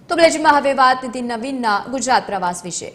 તો બ્લેજમાં હવે વાત નીતિન નવીનના ગુજરાત પ્રવાસ વિશે।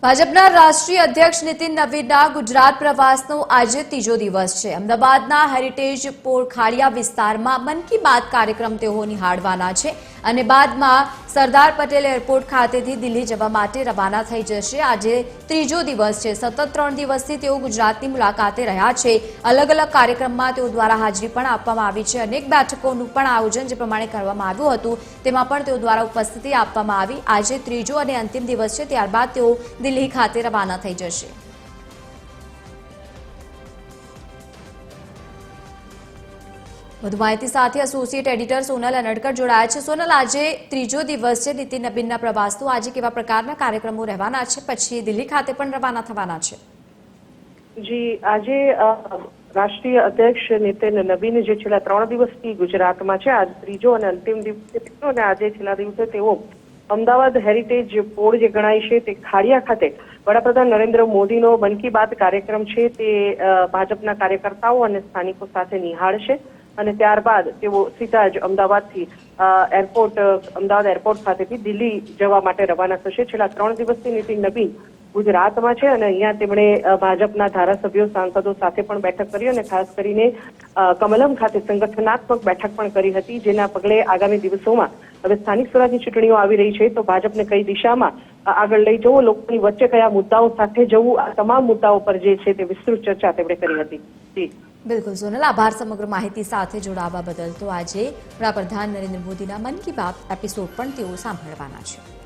ભાજપના રાષ્ટ્રીય અધ્યક્ષ નીતિન નવીનના ગુજરાત પ્રવાસનો આજે ત્રીજો દિવસ છે। અમદાવાદના હેરિટેજ પોરખાડિયા વિસ્તારમાં મન કી બાત કાર્યક્રમ તેઓ નિહાળવાના છે અને બાદમાં સરદાર પટેલ એરપોર્ટ ખાતેથી દિલ્હી જવા માટે રવાના થઈ જશે। આજે ત્રીજો દિવસ છે। સતત 3 દિવસથી તેઓ ગુજરાતની મુલાકાતે રહ્યા છે। અલગ અલગ કાર્યક્રમમાં તેઓ દ્વારા હાજરી પણ આપવામાં આવી છે। અનેક બેઠકોનું પણ આયોજન જે પ્રમાણે કરવામાં આવ્યું હતું તેમાં પણ તેઓ દ્વારા ઉપસ્થિતિ આપવામાં આવી। આજે ત્રીજો અને અંતિમ દિવસ છે, ત્યારબાદ તેઓ દિલ્હી ખાતે રવાના થઈ જશે। વધુ માહિતી સાથે એસોસિએટ એડિટર સોનલ અનડકર જોડાયા છે। સોનલ, આજે ત્રીજો દિવસ છે નીતિન નવીનના પ્રવાસનો, આજે કેવા પ્રકારના કાર્યક્રમો રહેવાના છે, પછી દિલ્હી ખાતે પણ રવાના થવાના છે? જી, આજે રાષ્ટ્રીય અધ્યક્ષ નીતિન નવીન જે છેલ્લા 3 દિવસથી ગુજરાતમાં છે, આજ ત્રીજો અને અંતિમ દિવસ છે અને આજે છેલ્લા દિવસે તેઓ અમદાવાદ હેરિટેજ પોળ જે ગણાય છે તે ખાડિયા ખાતે વડાપ્રધાન નરેન્દ્ર મોદીનો મન કી બાત કાર્યક્રમ છે તે ભાજપના કાર્યકર્તાઓ અને સ્થાનિકો સાથે નિહાળશે અને ત્યારબાદ તેઓ સીધા જ અમદાવાદ એરપોર્ટ ખાતેથી દિલ્હી જવા માટે રવાના થશે। છેલ્લા 3 દિવસથી નીતિન નવીન ગુજરાતમાં છે અને અહીંયા તેમણે ભાજપના ધારાસભ્યો સાંસદો સાથે પણ બેઠક કરી અને ખાસ કરીને કમલમ ખાતે સંગઠનાત્મક બેઠક પણ કરી હતી, જેના પગલે આગામી દિવસોમાં હવે સ્થાનિક સ્વરાજની ચૂંટણીઓ આવી રહી છે તો ભાજપને કઈ દિશામાં આગળ લઈ જવું, લોકોની વચ્ચે કયા મુદ્દાઓ સાથે જવું, આ તમામ મુદ્દાઓ પર જે છે તે વિસ્તૃત ચર્ચા તેમણે કરી હતી। જી બિલકુલ સોનલ, આભાર સમગ્ર માહિતી સાથે જોડાવા બદલ। તો આજે વડાપ્રધાન નરેન્દ્ર મોદીના મન કી બાત એપિસોડ પણ તેઓ સાંભળવાના છે।